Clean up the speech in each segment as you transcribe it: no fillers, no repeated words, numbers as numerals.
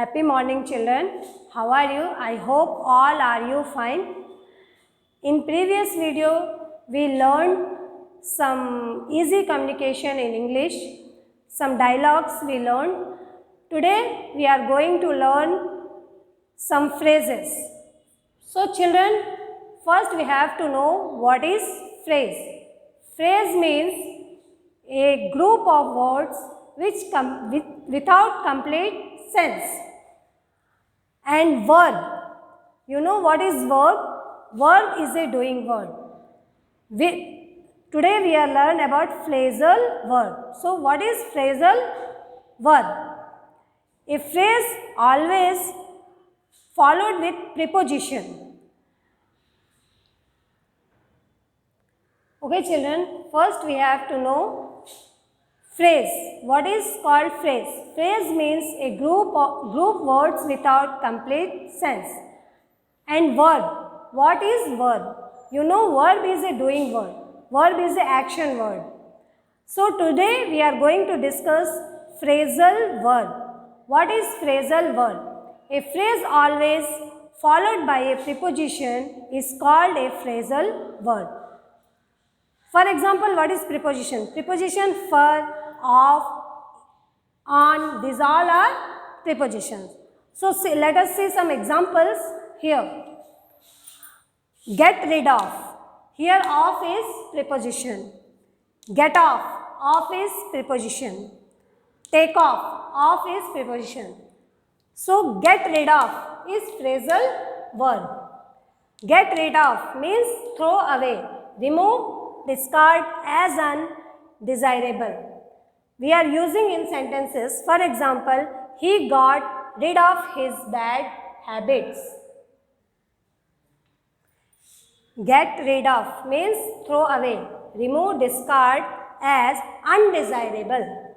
Happy morning, children. How are you? I hope all are you fine. In previous video, we learned some easy communication in English, some dialogues we learned. Today, we are going to learn some phrases. So, children, first we have to know what is phrase. Phrase means a group of words which come without complete sense. And verb, you know what is verb? Verb is a doing word. Today we are learn about phrasal verb. So what is phrasal verb? A phrase always followed with preposition. Okay children, first we have to know phrase. What is called phrase? Phrase means a group words without complete sense. And verb. What is verb? You know verb is a doing word. Verb is a action word. So today we are going to discuss phrasal verb. What is phrasal verb? A phrase always followed by a preposition is called a phrasal verb. For example, what is preposition? Preposition for, of, on, these all are prepositions. So let us see some examples here. Get rid of. Here of is preposition. Get off. Off is preposition. Take off. Off is preposition. So get rid of is phrasal verb. Get rid of means throw away, remove, discard as undesirable. We are using in sentences. For example, he got rid of his bad habits. Get rid of means throw away, remove, discard as undesirable.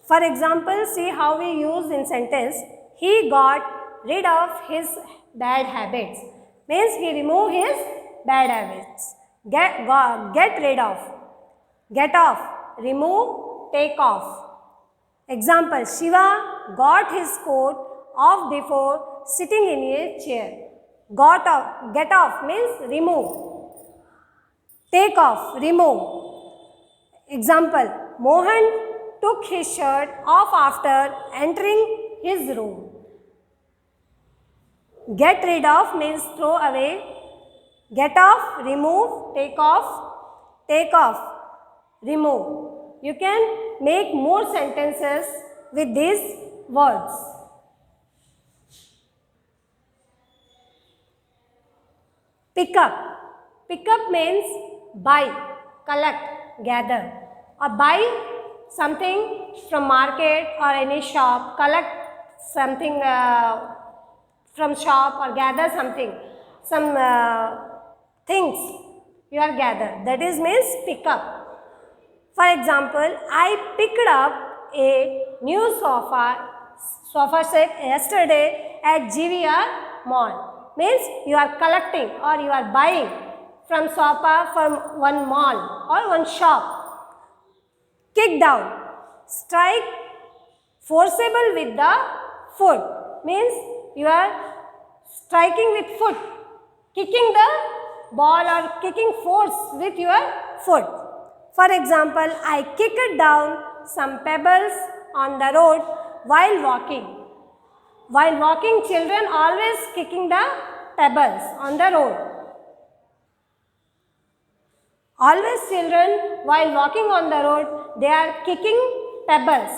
For example, see how we use in sentence. He got rid of his bad habits. Means he removed his bad habits. Get rid of. Get off. Remove, take off. Example, Shiva got his coat off before sitting in a chair. Got off. Get off means remove. Take off. Remove. Example, Mohan took his shirt off after entering his room. Get rid of means throw away. Get off, remove, take off, remove. You can make more sentences with these words. Pick up. Pick up means buy, collect, gather. Or buy something from market or any shop, collect something from shop or gather something, some things you are gathered. That is means pick up. For example, I picked up a new sofa set yesterday at GVR mall. Means you are collecting or you are buying from sofa from one mall or one shop. Kick down. Strike forcible with the foot. Means you are striking with foot. Kicking the ball or kicking force with your foot. For example, I kicked down some pebbles on the road while walking. While walking, children always kicking the pebbles on the road. Always children, while walking on the road, they are kicking pebbles.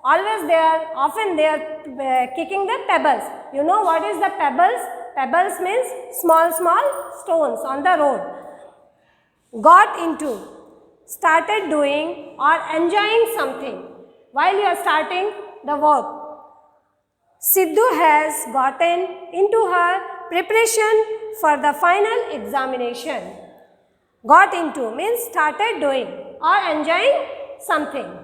Often they are kicking the pebbles. You know what is the pebbles? Pebbles means small stones on the road. Got into. Started doing or enjoying something while you are starting the work. Sidhu has gotten into her preparation for the final examination. Got into means started doing or enjoying something.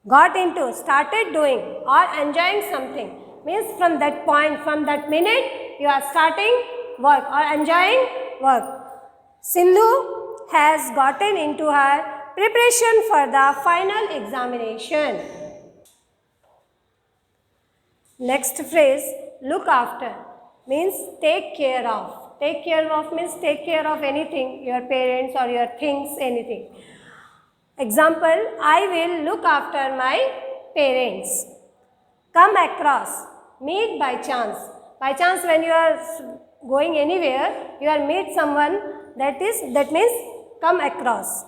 Got into, started doing or enjoying something means from that point, from that minute you are starting work or enjoying work. Sindhu has gotten into her preparation for the final examination. Next phrase, look after, means take care of. Take care of means take care of anything, your parents or your things, anything. Example, I will look after my parents. Come across, meet by chance. By chance, when you are going anywhere, you are meet someone, that means come across.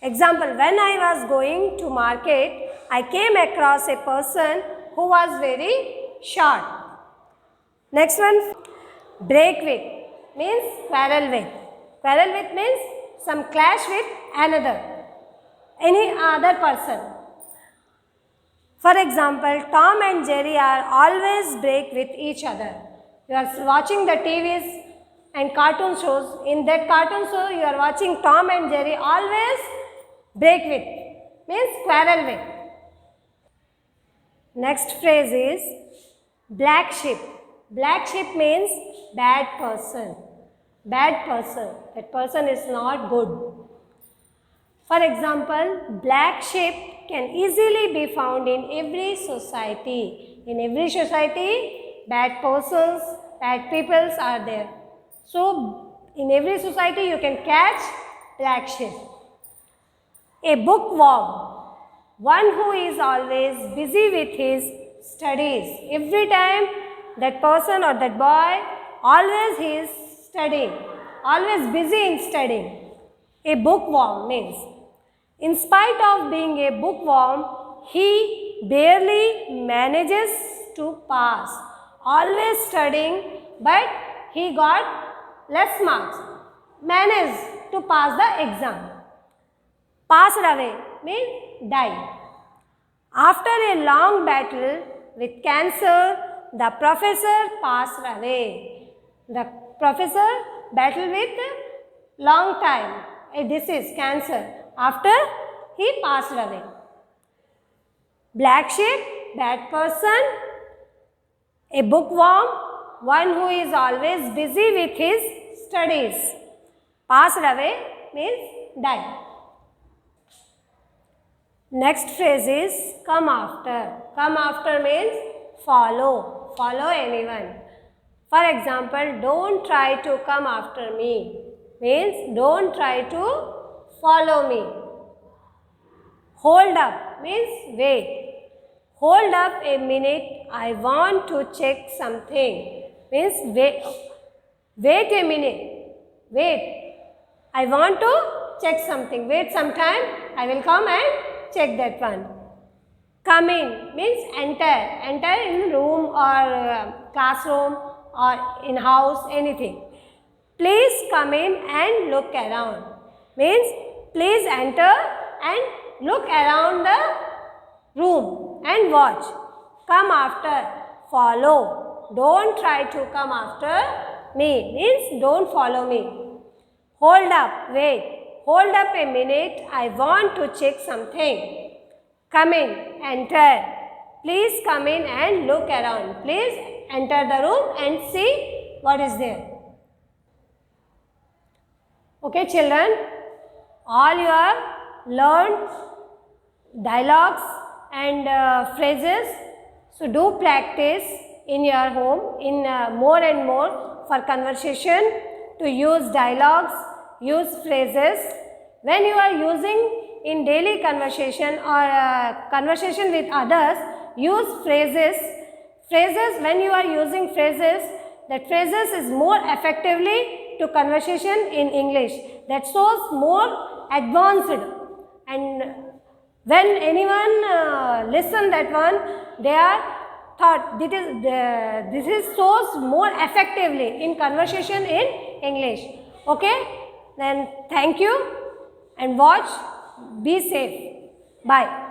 Example, when I was going to market, I came across a person who was very short. Next one, break with, means quarrel with. Quarrel with means some clash with any other person. For example, Tom and Jerry are always break with each other. You are watching the TVs and cartoon shows. In that cartoon show, you are watching Tom and Jerry always break with, means quarrel with. Next phrase is black sheep. Black sheep means bad person. Bad person. That person is not good. For example, black sheep can easily be found in every society. In every society, bad persons, bad peoples are there. So, in every society you can catch black sheep. A bookworm, one who is always busy with his studies. Every time that person or that boy, always he is studying, always busy in studying. A bookworm means, in spite of being a bookworm, he barely manages to pass. Always studying, but he got less marks. Managed to pass the exam. Passed away means died. After a long battle with cancer, the professor passed away. The professor battled with long time a disease, cancer. After he passed away. Black sheep, bad person. A bookworm, one who is always busy with his studies. Passed away means died. Next phrase is come after. Come after means follow. Follow anyone. For example, don't try to come after me. Means don't try to follow me. Hold up means wait. Hold up a minute, I want to check something. Means wait. Wait a minute. Wait. I want to check something. Wait some time, I will come and check that one. Come in means enter. Enter in room or classroom or in house, anything. Please come in and look around. Means please enter and look around the room and watch. Come after, follow. Don't try to come after me. Means don't follow me. Hold up, wait. Hold up a minute, I want to check something. Come in, enter. Please come in and look around. Please enter the room and see what is there. Okay children, all you are learned dialogues and phrases. So do practice in your home in more and more for conversation, to use dialogues, use phrases. When you are using in daily conversation or conversation with others, use phrases. Phrases, when you are using phrases, that phrases is more effectively to conversation in English. That shows more advanced, and when anyone listen that one, they are thought this is shows more effectively in conversation in English. Okay, then thank you and watch. Be safe. Bye.